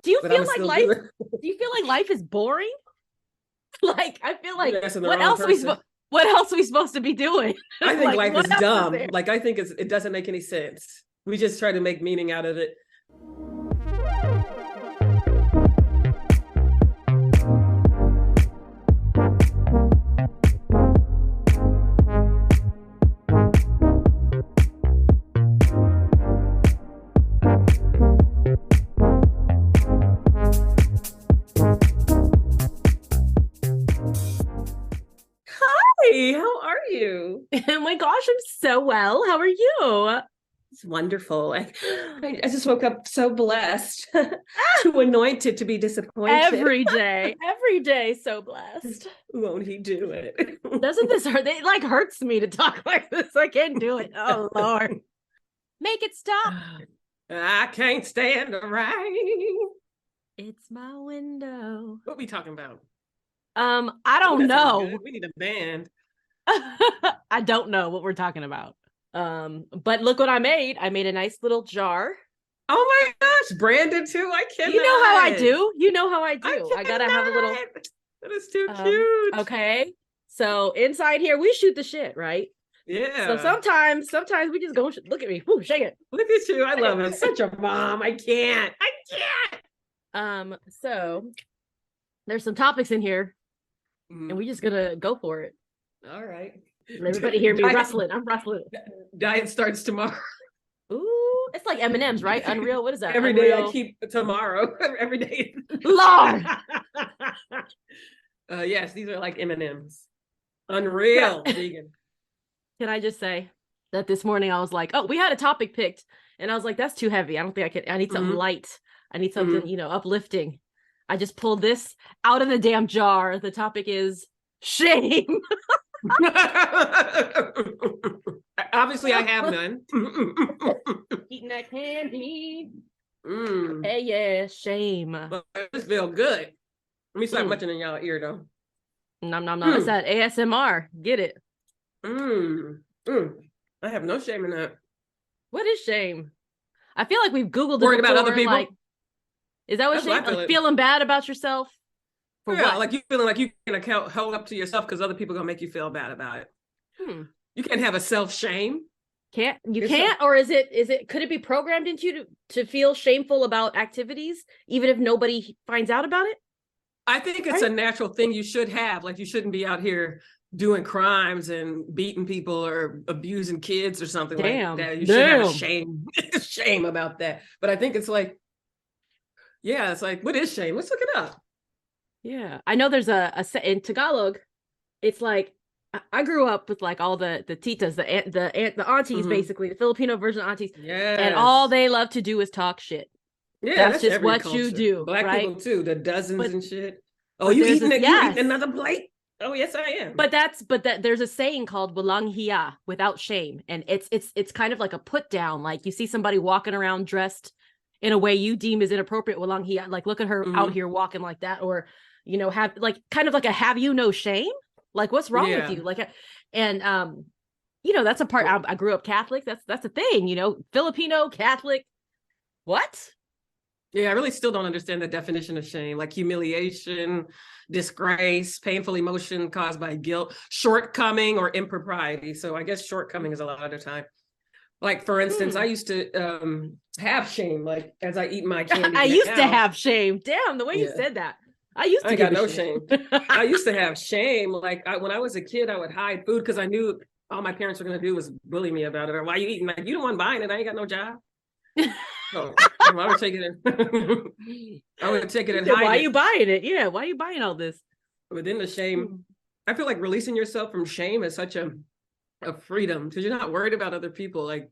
Do you but feel I'm like still life? do it. Do you feel like life is boring? Like I feel like You're asking the what wrong else are we person. what else are we supposed to be doing? I think Like life what is else is there? dumb. Like I think it doesn't make any sense. We just try to make meaning out of it. Hey, how are you? Oh my gosh, I'm so well. How are you? It's wonderful. I just woke up so blessed, too anointed to be disappointed. Every day, so blessed. Won't he do it? Doesn't this hurt? It like hurts me to talk like this. I can't do it. Oh Lord. Make it stop. I can't stand the rain. It's my window. What we talking about? I Oh, don't that sounds know. good. We need a band. I don't know what we're talking about. But look what I made. I made a nice little jar. Oh my gosh, Brandon too. I cannot. You know how I do. You know how I I do. I gotta have a little. cannot. That is too cute. Okay. So inside here, we shoot the shit, right? So Yeah. sometimes we just go. Look at me. Woo, shake it. Look at you. I love it. Such a mom. I can't. I can't. So there's some topics in here, and we just gonna go for it. All right. And everybody hear me rustling. I'm rustling. Diet starts tomorrow. Ooh, it's like M&M's, right? Unreal. What is that? Every day Unreal. I keep tomorrow. Every day. Lord. Yes, these are like M&Ms. Unreal vegan. Can I just say that this morning I was like, oh, we had a topic picked, and I was like, that's too heavy. I don't think I can. I need something light. I need something, uplifting. I just pulled this out of the damn jar. The topic is shame. Obviously, I have none. Eating that candy. Mm. Hey, yeah, shame. But this feel good. Let me stop munching in y'all ear though. Nom nom nom. It's that ASMR. Get it? I have no shame in that. What is shame? I feel like we've Googled it Worried before, about other people. Like, is that what That's shame? what I feel Like feeling bad about yourself? For what? Like you feeling like you can hold up to yourself because other people gonna make you feel bad about it. You can't have a self-shame. Can't or is it could it be programmed into you to feel shameful about activities even if nobody finds out about it? I think it's a natural thing you should have. Like you shouldn't be out here doing crimes and beating people or abusing kids or something like that. You should have a shame about that. But I think it's like, yeah, it's like, what is shame? Let's look it up. Yeah, I know there's a in Tagalog. It's like I grew up with like all the titas, the aunties, basically the Filipino version of aunties. Yeah, and all they love to do is talk shit. Yeah, that's just what culture. You do. Black right? people too, the dozens and shit. Oh, you eating it? You eating another plate? Oh, yes, I am. But there's a saying called walang hiya, without shame, and it's kind of like a put down. Like you see somebody walking around dressed in a way you deem is inappropriate, walang hiya. Like look at her out here walking like that, or have like kind of like a have you no shame? Like what's wrong with you? Like, and that's a part. I grew up Catholic. That's a thing. Filipino Catholic. What? Yeah, I really still don't understand the definition of shame, like humiliation, disgrace, painful emotion caused by guilt, shortcoming, or impropriety. So I guess shortcoming is a lot of the time. Like, for instance, I used to have shame, like, as I eat my candy. I used to have shame. Damn, the way you said that. I got no shame. I used to have shame. Like, when I was a kid, I would hide food because I knew all my parents were going to do was bully me about it. Or, why you eating? Like, you don't want buying it. I ain't got no job. So I would take it in. I would take it and hide it. Why are you buying it? Yeah, why are you buying all this? Within the shame, I feel like releasing yourself from shame is such a freedom because you're not worried about other people. Like,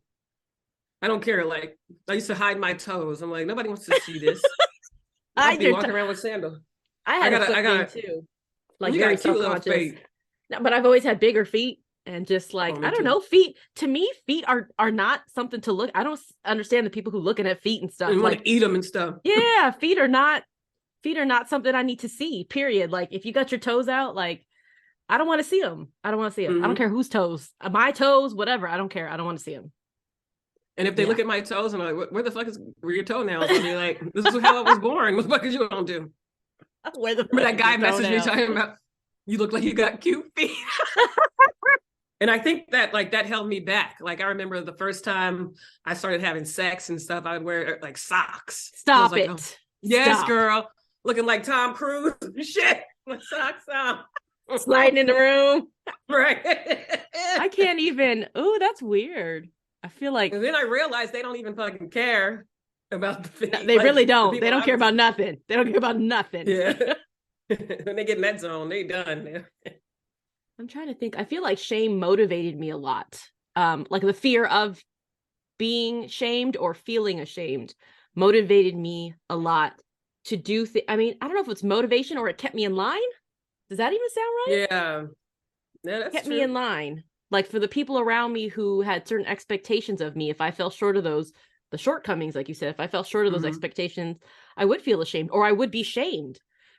I don't care. Like, I used to hide my toes. I'm like, nobody wants to see this. I'd be walking around with sandals. I got too. Like, you very got a cute little self-conscious. No, but I've always had bigger feet. And just like, I don't know, feet, to me, feet are not something to look. I don't understand the people who looking at feet and stuff. And like, want to eat them and stuff. Yeah, feet are not something I need to see, period. Like, if you got your toes out, like, I don't want to see them. I don't want to see them. I don't care whose toes. My toes, whatever. I don't care. I don't want to see them. And if they look at my toes and I'm like, where the fuck were your toenails? I'll be like, this is how I was born. What the fuck is you don't do? Where the Remember that guy messaged me talking about, you look like you got cute feet. And I think that like that held me back. Like I remember the first time I started having sex and stuff, I would wear like socks. Stop like, it. oh, yes, Stop. girl. Looking like Tom Cruise. Shit. With socks on. Sliding in the room. Right. I can't even. Oh, that's weird. I feel like. And then I realized they don't even fucking care about the feet. They like, really don't. The they don't care about nothing. They don't care about nothing. Yeah. When they get in that zone, they done. I'm trying to think. I feel like shame motivated me a lot. Like the fear of being shamed or feeling ashamed motivated me a lot to do I mean, I don't know if it's motivation or it kept me in line. Does that even sound right? Yeah. Yeah, that's kept true. me in line. Like for the people around me who had certain expectations of me, if I fell short of those, the shortcomings, like you said, if I fell short of those expectations, I would feel ashamed or I would be shamed.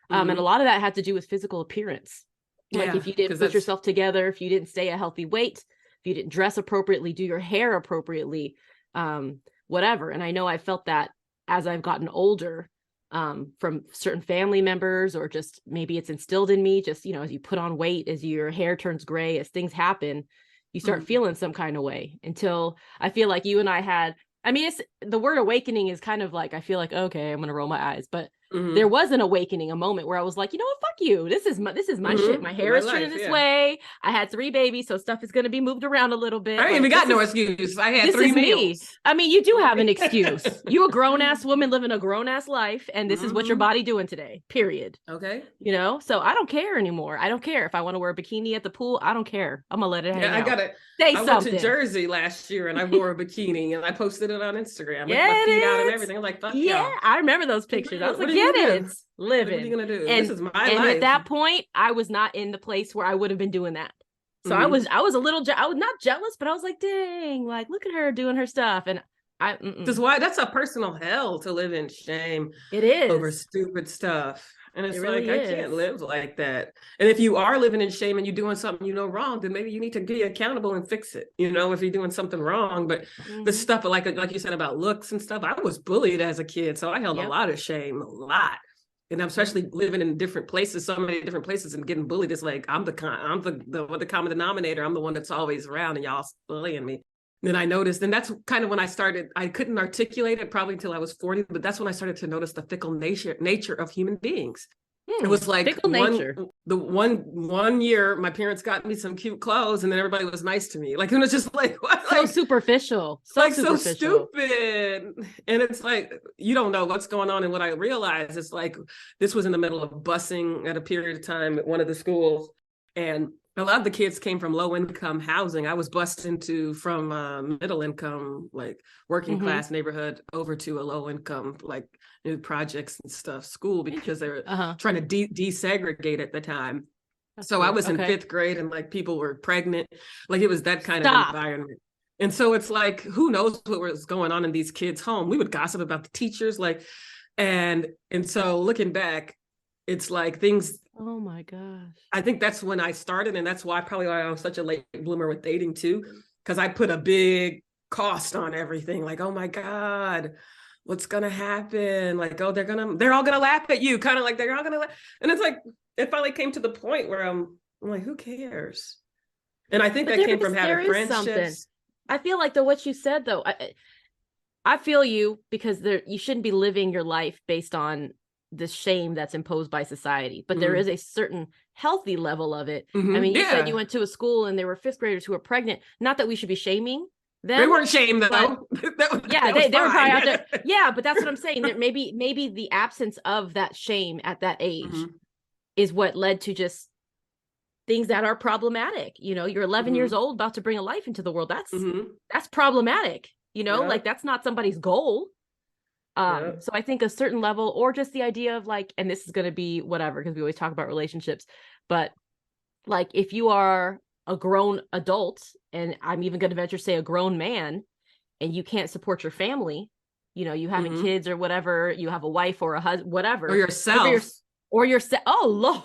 And a lot of that had to do with physical appearance. Like if you didn't put yourself together, if you didn't stay a healthy weight, if you didn't dress appropriately, do your hair appropriately, whatever. And I know I felt that as I've gotten older, from certain family members, or just maybe it's instilled in me, just, as you put on weight, as your hair turns gray, as things happen, you start feeling some kind of way, until I feel like you and I had, I mean, it's the word awakening is kind of like, I feel like, okay, I'm going to roll my eyes, but there was an awakening, a moment where I was like, you know what, fuck you. This is my shit. My hair is turning this way. I had 3 babies, so stuff is going to be moved around a little bit. I ain't even got no excuse. I had 3 meals. I mean, you do have an excuse. You a grown ass woman living a grown ass life, and this is what your body doing today. Period. Okay. So I don't care anymore. I don't care if I want to wear a bikini at the pool. I don't care. I'm gonna let it hang out. I went to Jersey last year and I wore a bikini and I posted it on Instagram with my feet out and everything. I'm like, fuck yeah. I remember those pictures. I was like, get it. Living. What are you gonna do? And, this is my life. And at that point, I was not in the place where I would have been doing that. So I was a little, I was not jealous, but I was like, dang, like, look at her doing her stuff. And that's a personal hell to live in shame. It is. Over stupid stuff. And it's really I can't live like that. And if you are living in shame and you're doing something wrong, then maybe you need to be accountable and fix it. If you're doing something wrong. But the stuff like you said about looks and stuff, I was bullied as a kid, so I held a lot of shame, a lot. And I'm especially living in different places, so many different places, and getting bullied. It's like I'm the common denominator. I'm the one that's always around, and y'all bullying me. Then I noticed, and that's kind of when I started, I couldn't articulate it probably until I was 40, but that's when I started to notice the fickle nature of human beings. It was like one year, my parents got me some cute clothes and then everybody was nice to me. Like, it was just like, what? So superficial. So stupid. And it's like, you don't know what's going on. And what I realized is like, this was in the middle of busing at a period of time at one of the schools. And a lot of the kids came from low income housing. I was bused into from middle income, like working class neighborhood over to a low income, like new projects and stuff, school, because they were trying to desegregate at the time. So I was in 5th grade and like people were pregnant. Like it was that kind of environment. And so it's like, who knows what was going on in these kids' home? We would gossip about the teachers, and so looking back, it's like things. Oh my gosh. I think that's when I started. And that's why I was such a late bloomer with dating too, because I put a big cost on everything. Like, oh my God, what's going to happen? Like, oh, they're all going to laugh at you. Kind of like they're all going to laugh. And it's like, it finally came to the point where I'm like, who cares? And I think that came from having friendships. I feel like what you said though, I feel you, because you shouldn't be living your life based on this shame that's imposed by society, but there is a certain healthy level of it. I mean, you said you went to a school and there were 5th graders who were pregnant. Not that we should be shaming them. They weren't shamed though. They were probably out there. Yeah, but that's what I'm saying. That maybe the absence of that shame at that age is what led to just things that are problematic. You're 11 years old, about to bring a life into the world. That's problematic. Like that's not somebody's goal. So I think a certain level, or just the idea of like, and this is going to be whatever, because we always talk about relationships, but like if you are a grown adult, and I'm even going to venture to say a grown man, and you can't support your family, you having kids or whatever, you have a wife or a husband, whatever, or yourself, oh Lord,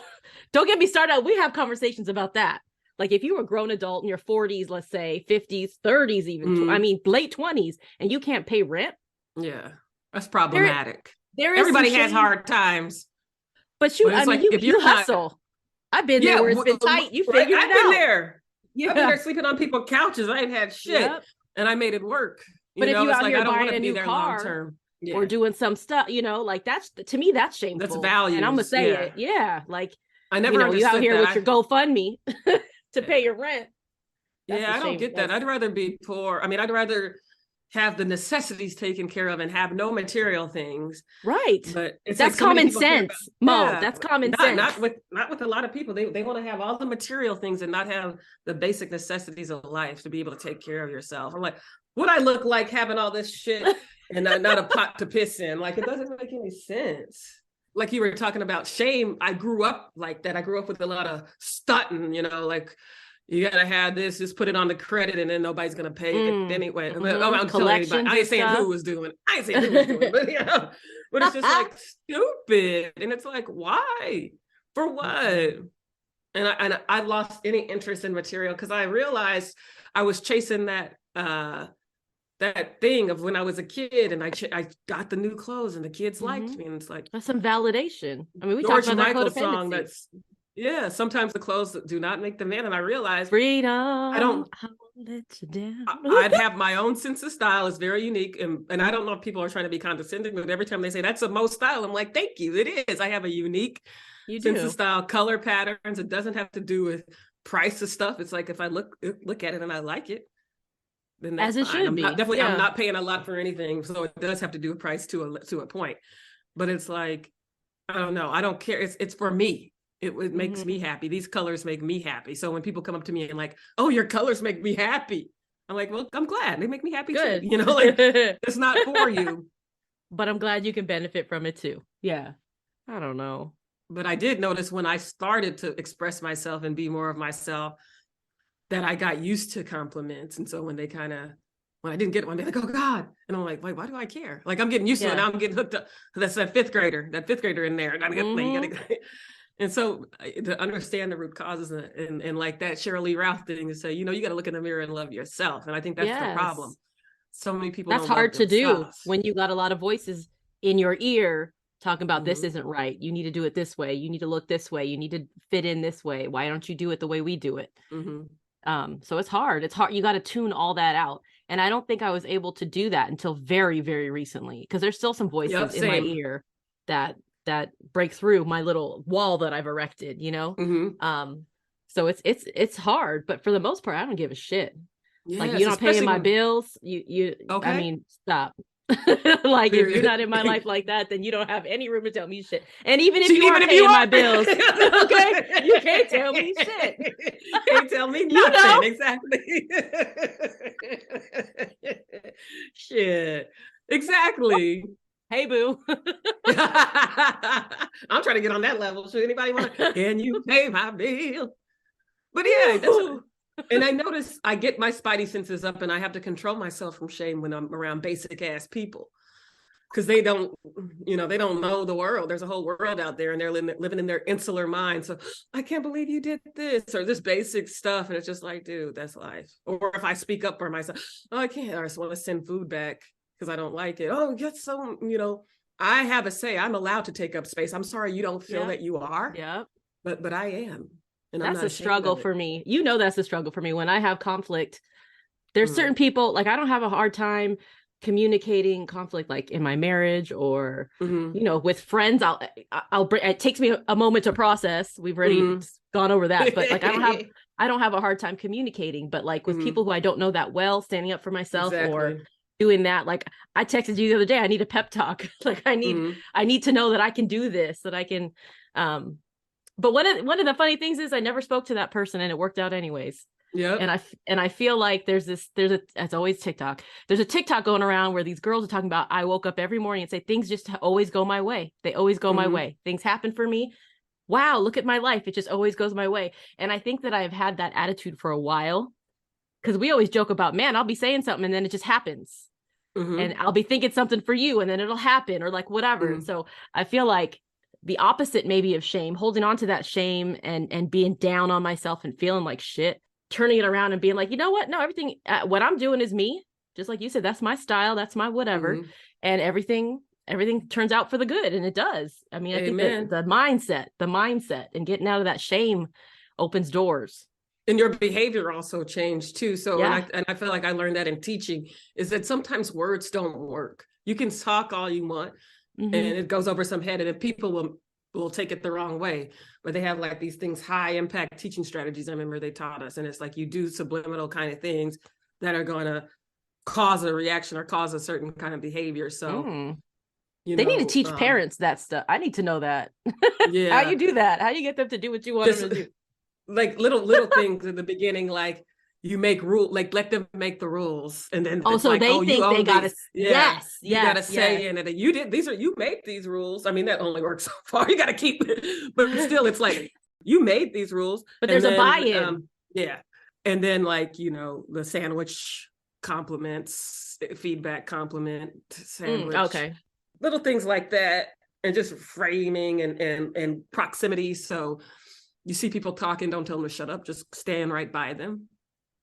don't get me started. We have conversations about that. Like if you're a grown adult in your 40s, let's say 50s, 30s, even, Mhm. I mean, late 20s, and you can't pay rent. Yeah, that's problematic. There is Everybody some has shame, hard times, but but I it's mean, like if you you're not, hustle. I've been there yeah, where it's been tight. You right. figured it I've been out. there. I've been Yeah. there sleeping on people's couches. I ain't had shit, Yep. and I made it work. But You if know, you it's out like here I don't want buying to a be new there long car term. or Yeah, doing some stuff, you know, like that's to me, that's shameful. that's And I'm gonna values. say Yeah, it. Yeah. Like, I you never know, you out understood here with that. your GoFundMe to pay Yeah. your rent. That's Yeah, a I don't shame. get that. I'd rather be poor. I mean, I'd rather have the necessities taken care of and have no material things. Right. But it's like That's so many common people care about, sense, Mo. yeah, That's common not sense. not with a lot of people. They want to have all the material things and not have the basic necessities of life to be able to take care of yourself. I'm like, what I look like having all this shit and not a pot to piss in? Like, it doesn't make any sense. Like you were talking about shame. I grew up like that. I grew up with a lot of stunting, you know, like you gotta have this, just put it on the credit, and then nobody's gonna pay it anyway. Oh, I'm telling anybody. Collections I and ain't saying stuff. who was doing. I ain't saying who was doing, but you know, but it's just like stupid, and it's like, why? For what? And I lost any interest in material because I realized I was chasing that thing of when I was a kid, and I got the new clothes, and the kids liked me, and it's like That's some validation. I mean, we George talked about that Michael song. codependency. That's yeah. Sometimes the clothes do not make the man, and I realized Freedom. I don't. I won't let you down. I'd have my own sense of style. It's very unique, and I don't know if people are trying to be condescending, but every time they say that's the most style, I'm like, thank you. It is. I have a unique sense of style, color patterns. It doesn't have to do with price of stuff. It's like if I look at it and I like it, then that's as it fine. should be. I'm not paying a lot for anything, so it does have to do with price to a point. But it's like, I don't know. I don't care. It's for me. It makes me happy. These colors make me happy. So when people come up to me and like, oh, your colors make me happy, I'm like, well, I'm glad they make me happy too. You know, like it's not for you, but I'm glad you can benefit from it too. Yeah, I don't know. But I did notice when I started to express myself and be more of myself that I got used to compliments. And so when I didn't get one, they're like, oh God. And I'm like, wait, why do I care? Like I'm getting used to it. Now I'm getting hooked up. That's that fifth grader in there. And so to understand the root causes and like that Cheryl Lee Ralph thing, to say, you know, you got to look in the mirror and love yourself. And I think that's the problem. So many people that's hard to do when you got a lot of voices in your ear talking about this isn't right. You need to do it this way. You need to look this way. You need to fit in this way. Why don't you do it the way we do it? So it's hard. You got to tune all that out. And I don't think I was able to do that until very, very recently, because there's still some voices in my ear that break through my little wall that I've erected, you know? So it's hard, but for the most part, I don't give a shit. Yes, like, you're not paying my bills. You okay. I mean, stop. Like, if you're not in my life like that, then you don't have any room to tell me shit. And even if you are paying my bills, okay, you can't tell me shit. Can't tell me nothing. You know? Exactly. Shit. Exactly. Hey, boo. I'm trying to get on that level. Should anybody want to? Can you pay my bill? But yeah, and I notice I get my spidey senses up, and I have to control myself from shame when I'm around basic ass people, because they don't know the world. There's a whole world out there, and they're living in their insular mind. So I can't believe you did this or this basic stuff, and it's just like, dude, that's life. Or if I speak up for myself, oh, I can't. I just want to send food back because I don't like it. Oh, get some. I have a say. I'm allowed to take up space. I'm sorry you don't feel that you are. Yeah, but I am. And that's a struggle for me. You know, that's a struggle for me when I have conflict. There's certain people, like, I don't have a hard time communicating conflict, like in my marriage or, you know, with friends. It takes me a moment to process. We've already gone over that, but like, I don't have a hard time communicating, but like with people who I don't know that well, standing up for myself or doing that. Like, I texted you the other day, I need a pep talk. Like, I need to know that I can do this, that I can, but one of the funny things is I never spoke to that person, and it worked out anyways. Yeah. And I feel like it's always TikTok. There's a TikTok going around where these girls are talking about, I woke up every morning and say, things just always go my way. They always go my way. Things happen for me. Wow, look at my life. It just always goes my way. And I think that I've had that attitude for a while, because we always joke about, man, I'll be saying something and then it just happens. And I'll be thinking something for you and then it'll happen, or like whatever. So I feel like the opposite maybe of shame, holding on to that shame and being down on myself and feeling like shit, turning it around and being like, you know what? No, everything, what I'm doing is me. Just like you said, that's my style. That's my whatever. Mhm. And everything turns out for the good. And it does. I mean, I think Amen. that the mindset and getting out of that shame opens doors. And your behavior also changed too. So, Yeah. and I feel like I learned that in teaching, is that sometimes words don't work. You can talk all you want, Mhm. and it goes over some head, and then people will take it the wrong way. But they have like these things, high impact teaching strategies. I remember they taught us, and it's like you do subliminal kind of things that are going to cause a reaction or cause a certain kind of behavior. So, you They need to know, teach parents that stuff. I need to know that. yeah, How you do that? How you get them to do what you want them to do? like little things in the beginning, like you make rule, like let them make the rules, and then Oh, it's so like, they oh, you think they own gotta, these. Yeah, yes, you got to yes, say yes. in it. You did these are you made these rules. I mean, that only works so far. You got to keep it, but still, it's like you made these rules, But and there's a then buy-in. yeah, and then like the sandwich compliments, feedback compliment sandwich, Okay. little things like that, and just framing and proximity. So you see people talking, don't tell them to shut up, just stand right by them,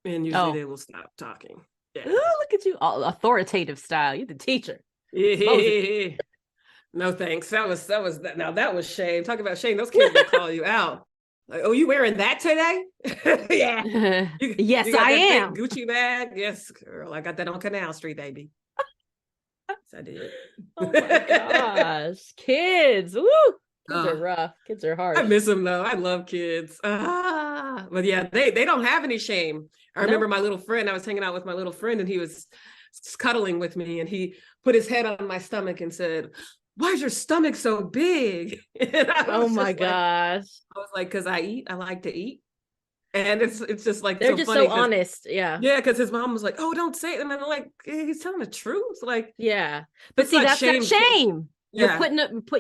and usually Oh, they will stop talking. Yeah. ooh, look at you, all authoritative style. You're the teacher. Moses. No thanks. That. Now that was shame. Talk about shame. Those kids will call you out. Like, oh, you wearing that today? Yeah. Yes, You got I that fake am. Gucci bag? Yes, girl. I got that on Canal Street, baby. Yes, I did. Oh my gosh, kids. Woo, kids are rough. Kids are I harsh. miss them though. I love kids. But yeah, they don't have any shame. I remember No. my little friend. I was hanging out with my little friend, and he was cuddling with me, and he put his head on my stomach and said, "Why is your stomach so big?" And Oh my gosh. I was like, "Cause I eat. I like to eat." And it's just like They're so just funny so because honest. Yeah. yeah, because his mom was like, "Oh, don't say it," and I'm like, "He's telling the truth." Like Yeah. But it's see, like that's that shame. shame. Yeah.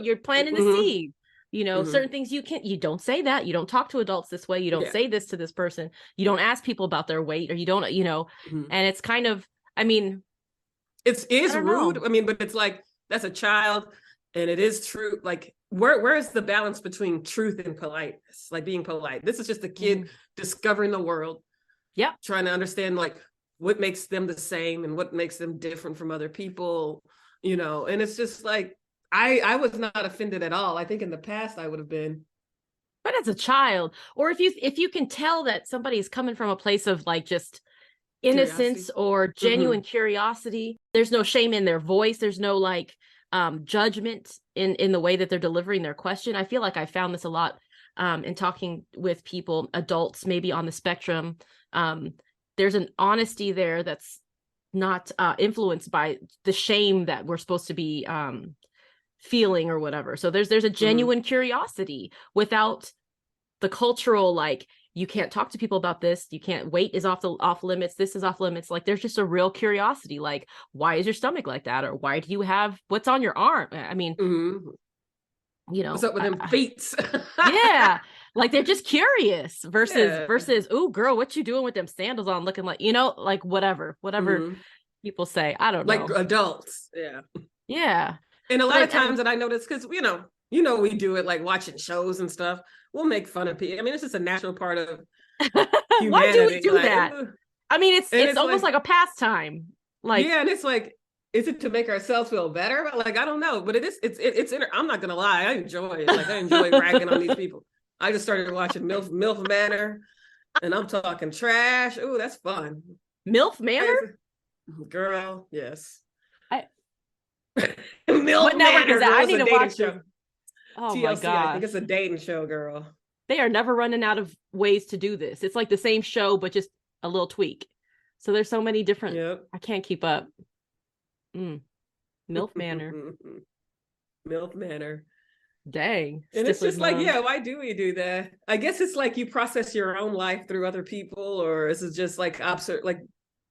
You're planting the Hmm. seed. Hmm. Certain things you don't say that. You don't talk to adults this way. You don't Yeah. say this to this person. You don't ask people about their weight, or you don't, Hmm. and it's kind of, I mean, It I is don't rude. know. I mean, but it's like that's a child, and it is true. Like, where is the balance between truth and politeness? Like being polite. This is just a kid Mhm. discovering the world, Yep. trying to understand like what makes them the same and what makes them different from other people. And it's just like I was not offended at all. I think in the past I would have been. But as a child, or if you can tell that somebody is coming from a place of like just innocence Curiosity. or Hmm. genuine curiosity, there's no shame in their voice, there's no like judgment in the way that they're delivering their question. I feel like I found this a lot in talking with people, adults maybe on the spectrum. um there's an honesty there that's not influenced by the shame that we're supposed to be feeling or whatever. So there's a Hmm. genuine curiosity without the cultural, like, you can't talk to people about this, you can't, weight is off limits, this is off limits. Like there's just a real curiosity, like, why is your stomach like that, or why do you have what's on your arm? I mean, Hmm. What's up with them feet? yeah, like they're just curious versus Yeah. oh girl, what you doing with them sandals on, looking like, like whatever Hmm. people say. I don't Like know. adults. Yeah. Yeah. And a But lot of times that I notice, because we do it like watching shows and stuff. We'll make fun of people. I mean, it's just a natural part of why do we humanity. do Like, that? I mean, it's and it's it's almost like, like a pastime. Like, yeah, and it's like, is it to make ourselves feel better? But like, I don't know. But I'm not gonna lie, I enjoy it. Like, I enjoy ragging on these people. I just started watching MILF Manor, and I'm talking trash. Ooh, that's fun. MILF Manor? Girl, yes. I, what MILF network is Manor, that? girl, I it's need a to dating watch this. show. Oh my TLC, I think gosh. it's a dating show, girl. They are never running out of ways to do this. It's like the same show, but just a little tweak. So there's so many different, Yep. I can't keep up. MILF Manor. MILF Manor. Dang. And it's Stifler's just like, mom. yeah, why do we do that? I guess it's like you process your own life through other people, or is it just like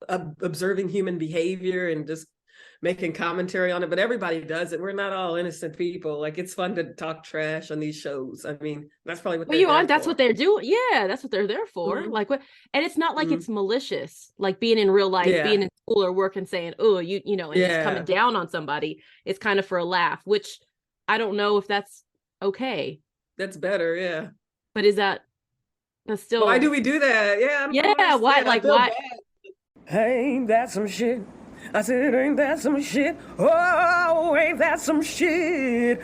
observing human behavior and just making commentary on it? But everybody does it. We're not all innocent people. Like, it's fun to talk trash on these shows. I mean, that's probably what Well, they're you are. there That's what for. they're doing. Yeah, that's what they're there for. Mm-hmm. Like what? And it's not like Mm-hmm. it's malicious, like being in real life, being Yeah. in school or work and saying, "Oh, and just coming Yeah. down on somebody." It's kind of for a laugh, which I don't know if that's okay. That's better. Yeah. But is that's still Why do we do that? Yeah, I don't yeah, why understand. I like feel why bad. Ain't that some shit? I said, ain't that some shit? Oh, ain't that some shit?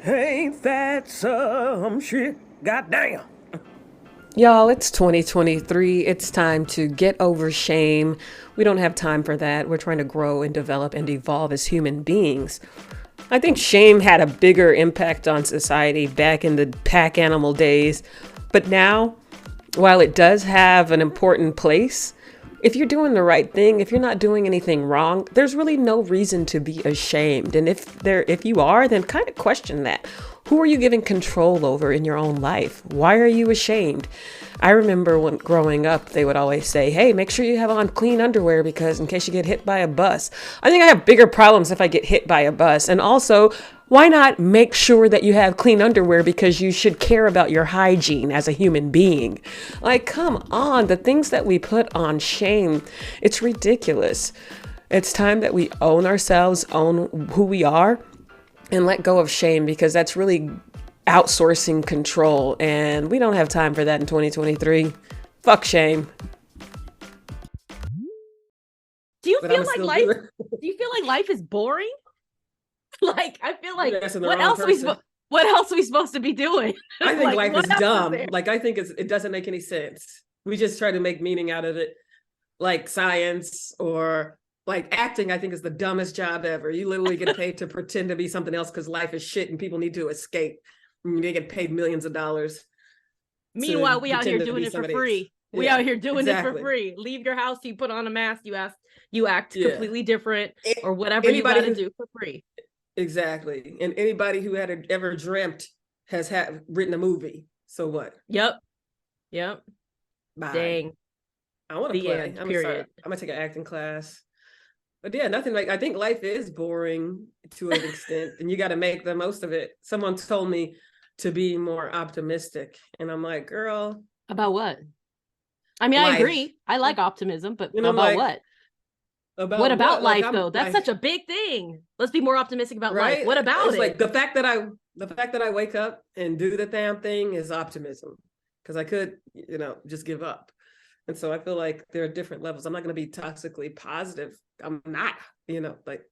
Ain't that some shit? Goddamn. Y'all, it's 2023. It's time to get over shame. We don't have time for that. We're trying to grow and develop and evolve as human beings. I think shame had a bigger impact on society back in the pack animal days. But now, while it does have an important place, if you're doing the right thing, if you're not doing anything wrong, there's really no reason to be ashamed. And if you are, then kind of question that. Who are you giving control over in your own life? Why are you ashamed? I remember when growing up, they would always say, hey, make sure you have on clean underwear because in case you get hit by a bus. I think I have bigger problems if I get hit by a bus. And also, why not make sure that you have clean underwear because you should care about your hygiene as a human being? Like, come on, the things that we put on shame, it's ridiculous. It's time that we own ourselves, own who we are, and let go of shame because that's really outsourcing control. And we don't have time for that in 2023. Fuck shame. do you feel like life do you feel like life is boring? Like I feel like what else are we supposed to be doing? I think Like, life is what else dumb. there? Like I think it doesn't make any sense. We just try to make meaning out of it, like science or like acting. I think is the dumbest job ever. You literally get paid to pretend to be something else because life is shit and people need to escape. And they get paid millions of dollars. Meanwhile, we out here doing it for free. We out here doing it for free. Leave your house, you put on a mask, you act completely different or whatever you got to do for free. Exactly. And anybody who had ever dreamt has written a movie. So what? Yep. Bye. Dang. I want to play. I'm gonna take an acting class. But yeah, nothing like I think life is boring to an extent, and you got to make the most of it. Someone told me to be more optimistic, and I'm like, girl, about what? I mean, life. I agree. I like optimism, but about like, what? What about life though? That's such a big thing. Let's be more optimistic about life. What about it? Like the fact that I wake up and do the damn thing is optimism, because I could, just give up. And so I feel like there are different levels. I'm not going to be toxically positive. I'm not, like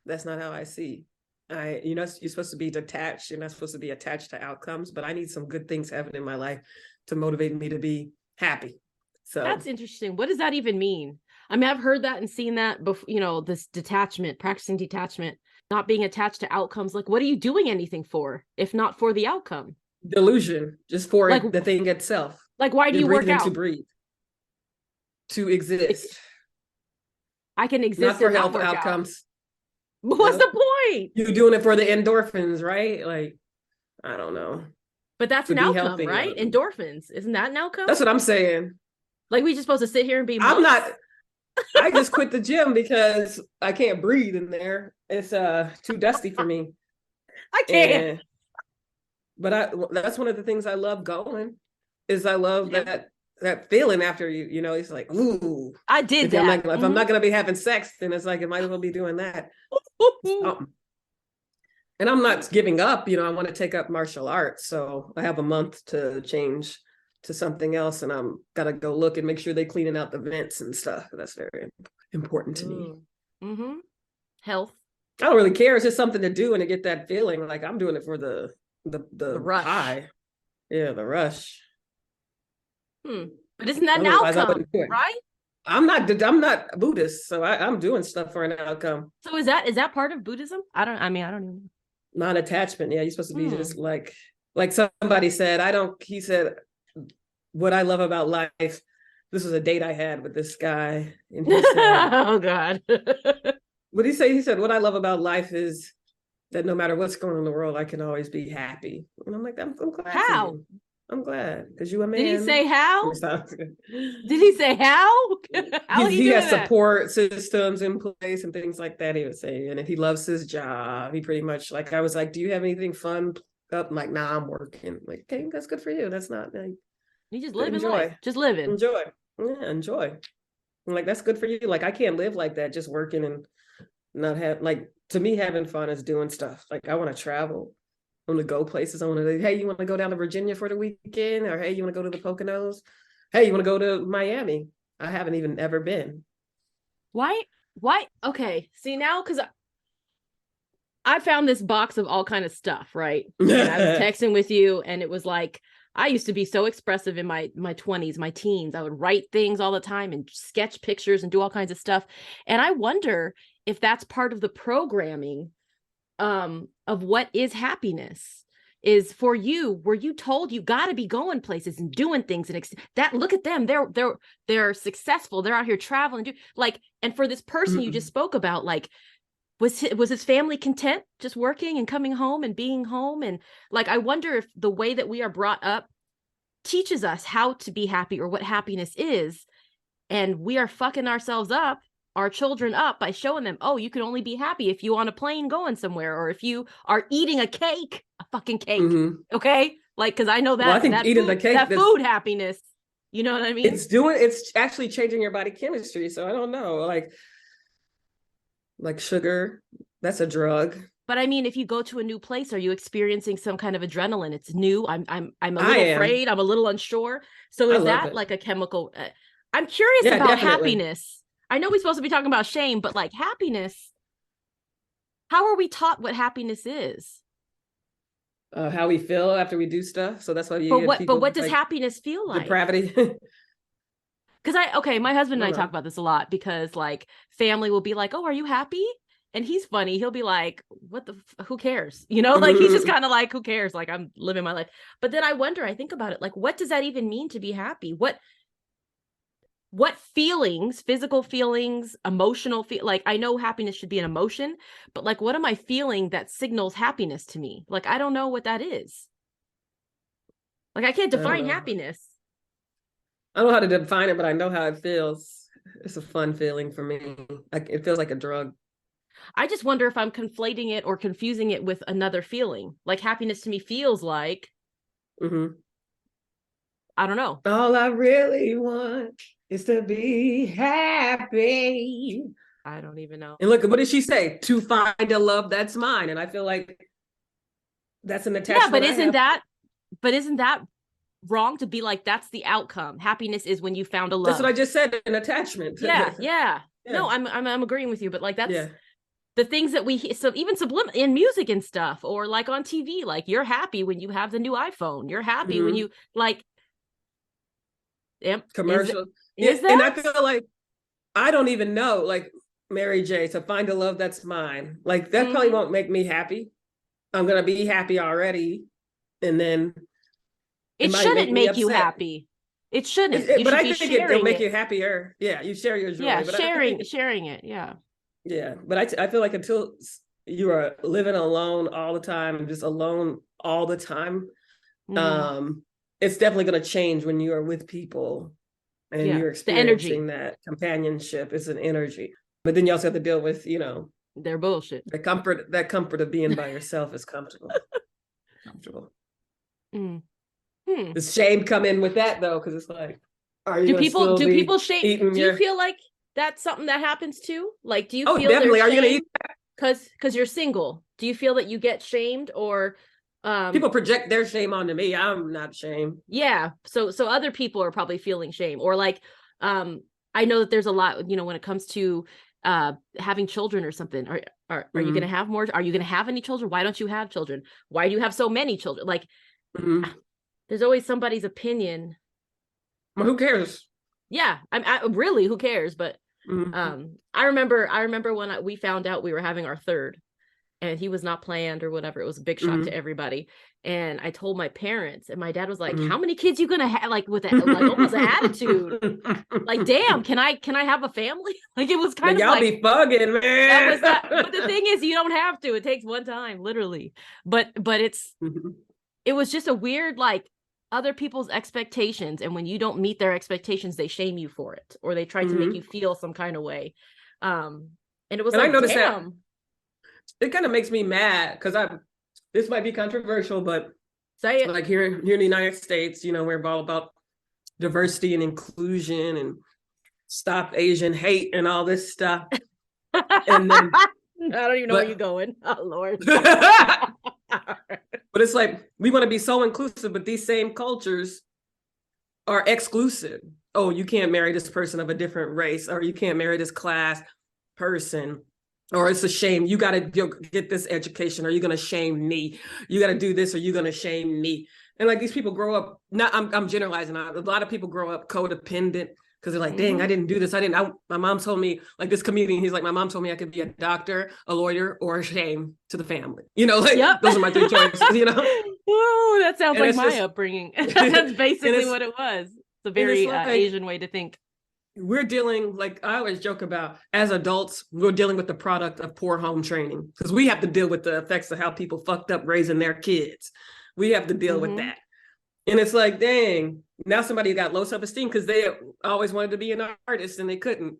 that's not how I see. You're supposed to be detached. You're not supposed to be attached to outcomes, but I need some good things happening in my life to motivate me to be happy. So that's interesting. What does that even mean? I mean, I've heard that and seen that before, this detachment, practicing detachment, not being attached to outcomes. Like, what are you doing anything for, if not for the outcome? Delusion, just for like, the thing itself. Like, why do you work out? To breathe. To exist. I can exist. Not for health outcomes. What's the point? You're doing it for the endorphins, right? Like, I don't know. But that's an outcome, right? Endorphins. Isn't that an outcome? That's what I'm saying. Like, we just supposed to sit here and be monks? I'm not. I just quit the gym because I can't breathe in there. It's too dusty for me. I can't. But that's one of the things I love going is I love that feeling after it's like, ooh, I did that. If I'm not gonna be having sex, then it's like I might as well be doing that. And I'm not giving up, I want to take up martial arts. So I have a month to change to something else, and I'm gotta go look and make sure they're cleaning out the vents and stuff. That's very important to me. Mm-hmm. Health. I don't really care. It's just something to do and to get that feeling. Like I'm doing it for the rush. High. Yeah, the rush. But isn't that an outcome, right? I'm not Buddhist, so I'm doing stuff for an outcome. So is that part of Buddhism? I don't even. Non-attachment. Yeah, you're supposed to be just like somebody said. He said, what I love about life. This was a date I had with this guy, and he said, "Oh God." What did he say? He said, "What I love about life is that no matter what's going on in the world, I can always be happy." And I'm like, I'm glad. How? I'm glad because you a man. Did he say how? Did he say how? He has support systems in place and things like that. He was saying, and he loves his job. He pretty much I was like, "Do you have anything fun up?" I'm like, "Nah, I'm working." I'm like, okay, that's good for you. That's not like you just living life. Just living. Enjoy. Yeah, enjoy. I'm like, that's good for you. Like I can't live like that, just working and not have to me having fun is doing stuff. Like I want to travel. want to go places. I want to, hey, you want to go down to Virginia for the weekend? Or hey, you want to go to the Poconos? Hey, you want to go to Miami? I haven't even ever been. Why? Okay. See now, because I found this box of all kind of stuff, right? And I was texting with you, and it was like, I used to be so expressive in my 20s, my teens. I would write things all the time and sketch pictures and do all kinds of stuff. And I wonder if that's part of the programming of what is happiness. Is for you, were you told you got to be going places and doing things and that look at them, they're successful, they're out here traveling, like, and for this person you just spoke about, like, was his family content just working and coming home and being home? And like, I wonder if the way that we are brought up teaches us how to be happy or what happiness is, and we are fucking ourselves up, our children up, by showing them, oh, you can only be happy if you on a plane going somewhere, or if you are eating a fucking cake. Okay, like, because I know that, well, I think that eating food, the cake, that food happiness, you know what I mean? It's actually changing your body chemistry. So I don't know, like sugar, that's a drug. But I mean, if you go to a new place, are you experiencing some kind of adrenaline? It's new. I'm a little afraid. I'm a little unsure. So is that like a chemical? I'm curious about definitely. Happiness. I know we're supposed to be talking about shame, but like happiness, how are we taught what happiness is? How we feel after we do stuff. So that's why you. But what does like happiness feel like? Depravity. Because my husband and I talk about this a lot, because like family will be like, "Oh, are you happy?" And he's funny. He'll be like, who cares? You know, like he's just kind of like, who cares? Like, I'm living my life. But then I think about it, like, what does that even mean to be happy? What feelings, physical feelings, emotional like, I know happiness should be an emotion, but like, what am I feeling that signals happiness to me? Like, I don't know what that is. Like, I can't define happiness. I don't know how to define it, but I know how it feels. It's a fun feeling for me. Like, it feels like a drug. I just wonder if I'm conflating it or confusing it with another feeling. Like, happiness to me feels like, I don't know. All I really want is to be happy. I don't even know. And look, what did she say? To find a love that's mine. And I feel like that's an attachment. Yeah, but isn't that wrong to be like, that's the outcome? Happiness is when you found a love. That's what I just said, an attachment. Yeah. No, I'm agreeing with you, but like, that's the things that we, so even subliminal in music and stuff, or like on TV, like, you're happy when you have the new iPhone. You're happy when you like commercial. Is that? And I feel like, I don't even know, like Mary J, to find a love that's mine. Like, that probably won't make me happy. I'm going to be happy already. And then it shouldn't make you happy. It shouldn't. But I think it'll make you happier. Yeah. You share your joy. Yeah. Sharing it. Yeah. Yeah. But I feel like until you are living alone all the time, just alone all the time, it's definitely going to change when you are with people and you're experiencing that companionship. Is an energy. But then you also have to deal with, their bullshit. The comfort of being by yourself is comfortable. Does shame come in with that though? Because it's like, do people shame? Do you feel like that's something that happens too? Like, do you feel definitely? Are you gonna eat that? Because you're single? Do you feel that you get shamed, or people project their shame onto me? I'm not shamed. Yeah. So other people are probably feeling shame, or like, I know that there's a lot, when it comes to having children or something. Are you going to have more? Are you going to have any children? Why don't you have children? Why do you have so many children? Like, there's always somebody's opinion. Well, who cares? Yeah, I really, who cares? But I remember when we found out we were having our third, and he was not planned or whatever. It was a big shock to everybody. And I told my parents, and my dad was like, how many kids you gonna have? Like, with like almost an attitude. Like, damn, can I have a family? Like, it was kind of y'all like, be bugging, man. But the thing is, you don't have to. It takes one time, literally. But it was just a weird, like, other people's expectations, and when you don't meet their expectations, they shame you for it, or they try to make you feel some kind of way. And it was like, I noticed damn. That it kind of makes me mad, because this might be controversial, but say it. Like here in the United States, we're all about diversity and inclusion and stop Asian hate and all this stuff. And then I don't even know where you're going. Oh Lord. But it's like we want to be so inclusive, but these same cultures are exclusive. Oh, you can't marry this person of a different race, or you can't marry this class person, or it's a shame. You got to get this education, or you're going to shame me. You got to do this, or you're going to shame me. And like these people grow up, not I'm generalizing. A lot of people grow up codependent because they're like, dang, I didn't do this. My mom told me, like this comedian, he's like, my mom told me I could be a doctor, a lawyer, or a shame to the family. You know, like those are my three choices, you know? Oh, that sounds And like my just, upbringing. That's basically what it was. It's a very like, Asian way to think. We're dealing, like I always joke about, as adults, we're dealing with the product of poor home training because we have to deal with the effects of how people fucked up raising their kids. We have to deal with that. And it's like, dang, now somebody got low self-esteem because they always wanted to be an artist and they couldn't.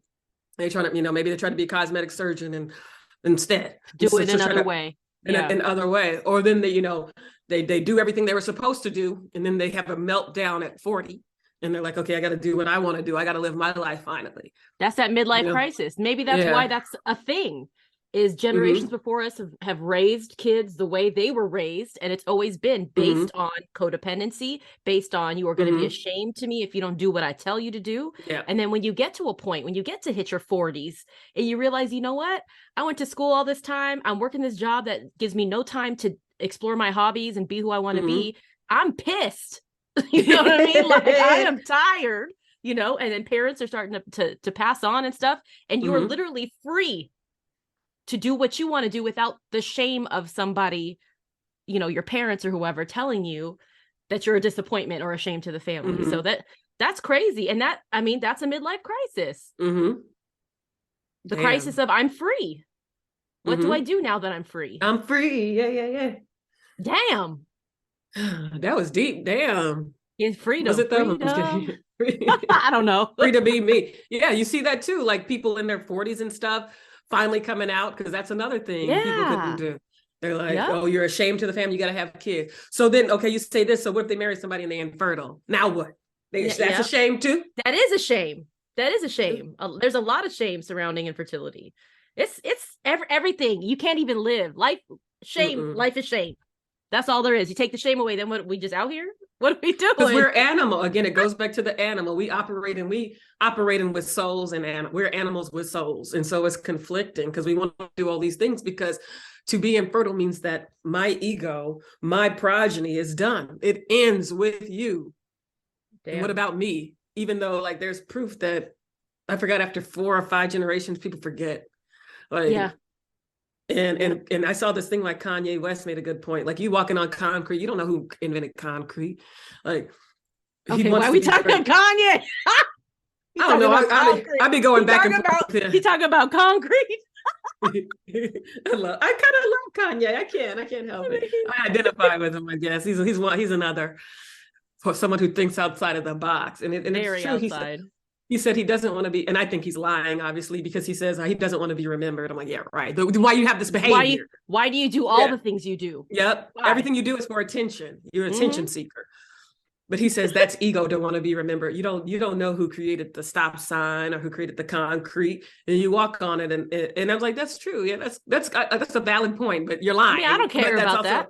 They trying to, you know, maybe they tried to be a cosmetic surgeon and instead do it another way. In other way. Or then they, you know, they do everything they were supposed to do. And then they have a meltdown at 40. And they're like, okay, I got to do what I want to do. I got to live my life finally. That's that midlife crisis. Maybe that's why that's a thing. Is generations before us have raised kids the way they were raised, and it's always been based on codependency, based on you are going to be ashamed to me if you don't do what I tell you to do. And then when you get to a point, when you get to hit your 40s and you realize, you know what, I went to school all this time, I'm working this job that gives me no time to explore my hobbies and be who I want to be, I'm pissed. You know what I mean? Like I am tired, you know, and then parents are starting to pass on and stuff, and you are literally free to do what you want to do without the shame of somebody, you know, your parents or whoever telling you that you're a disappointment or a shame to the family. So that's crazy. And that, I mean, that's a midlife crisis. The crisis of I'm free. What do I do now that I'm free? I'm free. Yeah. Damn. That was deep. Damn. It's freedom. Was it though? I don't know. Free to be me. Yeah, you see that too. Like people in their 40s and stuff finally coming out, because that's another thing people couldn't do. They're like, oh, you're ashamed to the family, you got to have kids. So then, okay, you say this. So what if they marry somebody and they're infertile? Now what? That's a shame too? That is a shame. That is a shame. There's a lot of shame surrounding infertility. It's everything. You can't even live. Life, shame, life is shame. That's all there is. You take the shame away, then what, we just out here? What are we doing? Because we're animal. Again, it goes back to the animal. We operating with souls, and we're animals with souls. And so it's conflicting because we want to do all these things, because to be infertile means that my ego, my progeny is done. It ends with you. And what about me? Even though like there's proof that I forgot after 4 or 5 generations, people forget. Like, And I saw this thing like Kanye West made a good point. Like you walking on concrete, you don't know who invented concrete. Like, okay, why are we talking about Kanye? I don't know. I be going back and forth. He talking about concrete. I kind of love Kanye. I can't help it. I identify with him. I guess he's another for someone who thinks outside of the box. And very it's true. outside. He said he doesn't want to be, and I think he's lying, obviously, because he says he doesn't want to be remembered. I'm like, yeah, right. Why you have this behavior? Why do you do all the things you do? Yep. Why? Everything you do is for attention. You're an attention seeker. But he says that's ego, don't want to be remembered. You don't know who created the stop sign or who created the concrete, and you walk on it. And I was like, that's true. Yeah, that's a valid point, but you're lying. I don't care about that.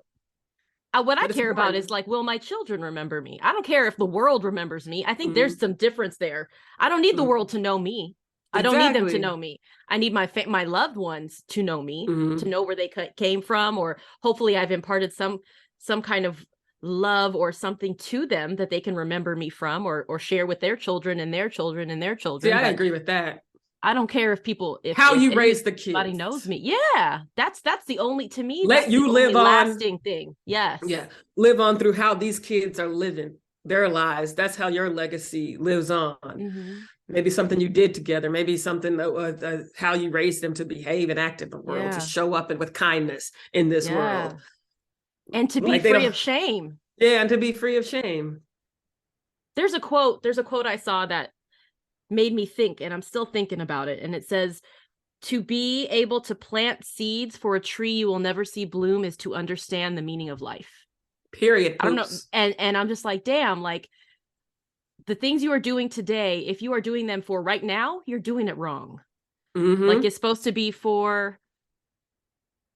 What I care about is like, will my children remember me? I don't care if the world remembers me. I think there's some difference there. I don't need the world to know me. I don't need them to know me. I need my loved ones to know me, to know where they came from, or hopefully I've imparted some kind of love or something to them that they can remember me from, or share with their children and their children and their children. Yeah, I agree with that. I don't care if you raise the kids. Everybody knows me. Yeah, that's the only, to me, let you live on lasting thing. Yes. Yeah, live on through how these kids are living their lives. That's how your legacy lives on. Maybe something you did together. Maybe something that how you raised them to behave and act in the world, to show up and with kindness in this world, and to be free of shame. Yeah, and to be free of shame. There's a quote I saw that made me think, and I'm still thinking about it. And it says, to be able to plant seeds for a tree you will never see bloom is to understand the meaning of life. Period. I don't know. And I'm just like, damn, like the things you are doing today, if you are doing them for right now, you're doing it wrong. Like it's supposed to be for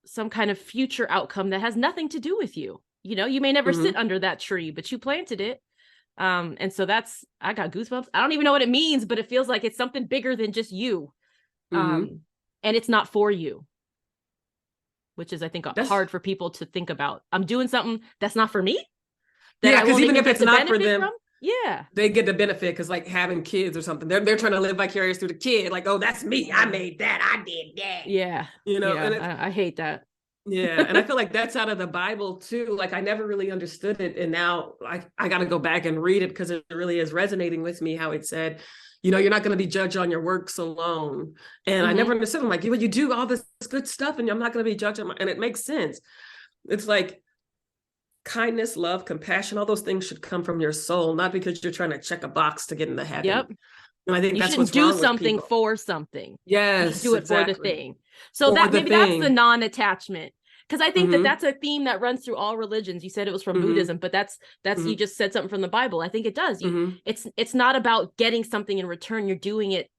some kind of future outcome that has nothing to do with you. You may never Mhm. sit under that tree, but you planted it. And so I got goosebumps. I don't even know what it means, but it feels like it's something bigger than just you. Mhm. And it's not for you, which is, I think, That's hard for people to think about. I'm doing something that's not for me, that yeah, I because won't even even if get it's to not for benefit them, from. Yeah. they get the benefit because like having kids or something. They're trying to live vicarious through the kid. Like, oh, that's me. I made that. I did that. Yeah. And Yeah. it's I hate that. yeah, and I feel like that's out of the Bible too. Like I never really understood it, and now I got to go back and read it because it really is resonating with me. How it said, you're not going to be judged on your works alone. And I never Mhm. understood. I'm like, you do all this good stuff, and I'm not going to be judged on and it makes sense. It's like kindness, love, compassion, all those things should come from your soul, not because you're trying to check a box to get into heaven. Yep. And I think You that's shouldn't what's do wrong with something people. for something. You should Yes, do it for the exactly. thing. So Or that the maybe that's the thing. non-attachment. Because I think that Mm-hmm. that's a theme that runs through all religions. You said it was from Mm-hmm. Buddhism, but that's you Mm-hmm. just said something from the Bible. I think it does. Mm-hmm. It's not about getting something in return. You're doing it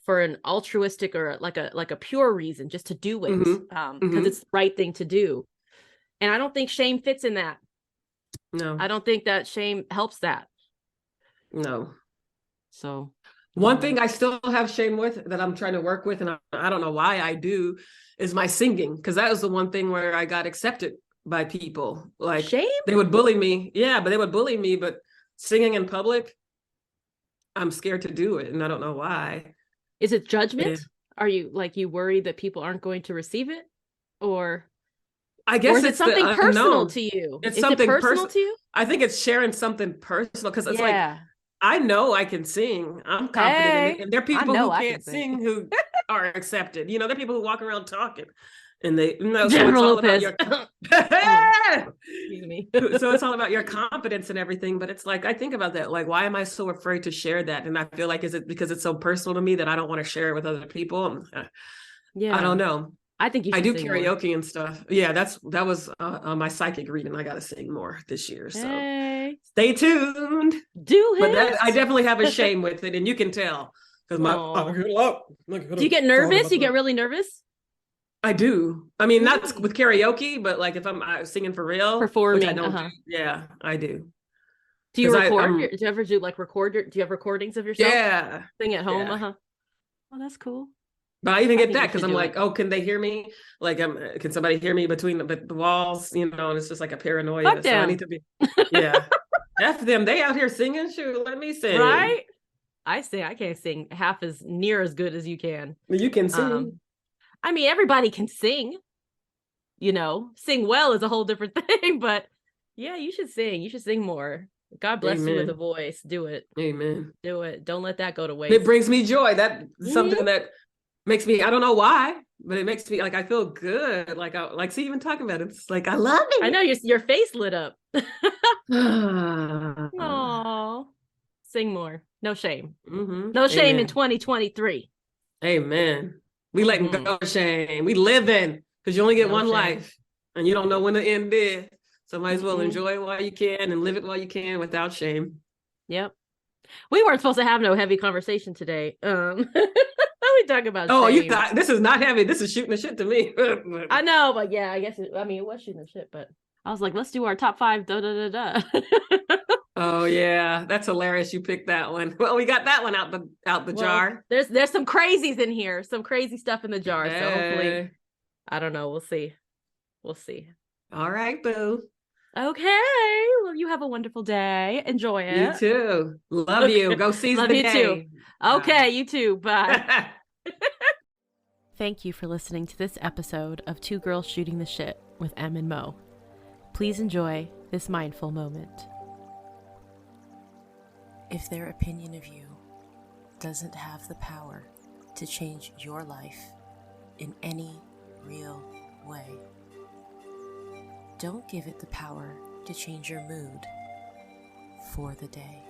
for an altruistic or like a pure reason, just to do it. Mm-hmm. Because Mm-hmm. it's the right thing to do. And I don't think shame fits in that. No. I don't think that shame helps that. No. So I One don't know. thing I still have shame with that I'm trying to work with, and I don't know why I do, is my singing. Because that was the one thing where I got accepted by people. Like Shame? they would bully me. Yeah, but they would bully me. But singing in public, I'm scared to do it. And I don't know why. Is it And judgment? Are you like you worried that people aren't going to receive it? Or I or guess is it it's the something personal unknown. to you? It's Is it something personal personal. to you? I think it's sharing something personal because it's like Yeah. I know I can sing. I'm confident in it. Hey, And there are I people know who I can can't sing. sing who are accepted. There are people who walk around talking and so it's General all about Lopez. your Excuse me. so it's all about your confidence and everything. But it's like I think about that. Like, why am I so afraid to share that? And I feel like is it because it's so personal to me that I don't want to share it with other people? I don't Yeah. know. I think you I should do sing more. karaoke and stuff. Yeah, that was my psychic reading. I got to sing more this year. So Hey, stay tuned. do But that I it. definitely have a shame with it, and you can tell because Oh. Do you talk get nervous? about You get that. really nervous? I do. I mean, not Mm. with karaoke, but like if I'm singing for real, which I Performing. don't do. Uh-huh. Yeah, I do Do you because record? I'm Do you ever do like do you have recordings of yourself? yeah Sing at home? yeah. Uh-huh. Oh, that's cool. But I even I get think that you because should I'm do like, it. oh, can they hear me? Like, can somebody hear me between the walls? And it's just like a Fuck paranoia. So I need them. to be, yeah. F them. They out here singing. Shoot, let me sing. Right? I can't sing half as near as good as you can. You can sing. I mean, everybody can sing, sing well is a whole different thing, but yeah, you should sing. You should sing more. God bless you with a Amen. voice. Do it. Amen. Do it. Don't let that go to It waste. brings me joy. That's Hmm. something that makes me, I don't know why, but it makes me like I feel good. See, even talking about it, it's like I love I know it. your face lit up. Oh, sing more. No shame. No shame in Amen. 2023. Amen. We letting Hmm. go of shame. We living because you only get No one shame. life and you don't know when the end is. So might as well Mm-mm. enjoy it while you can and live it while you can without shame. Yep. We weren't supposed to have no heavy conversation today. We talk about Oh, you shame. thought this is not heavy. This is shooting the shit to me. I know, but yeah, I guess it was shooting the shit, but I was like, let's do our top five. Da da da da. Oh yeah, that's hilarious. You picked that one. Well, we got that one out the Well, jar. there's some crazies in here, some crazy stuff in the jar. So hopefully, Hey. I don't know. We'll see. We'll see. All right, boo. Okay. Well, you have a wonderful day. Enjoy You it. too. Love you. Okay. Go seize Love the you too. day. Okay, Bye. you too. Bye. Thank you for listening to this episode of Two Girls Shooting the Shit with Em and Mo. Please enjoy this mindful moment. If their opinion of you doesn't have the power to change your life in any real way, don't give it the power to change your mood for the day.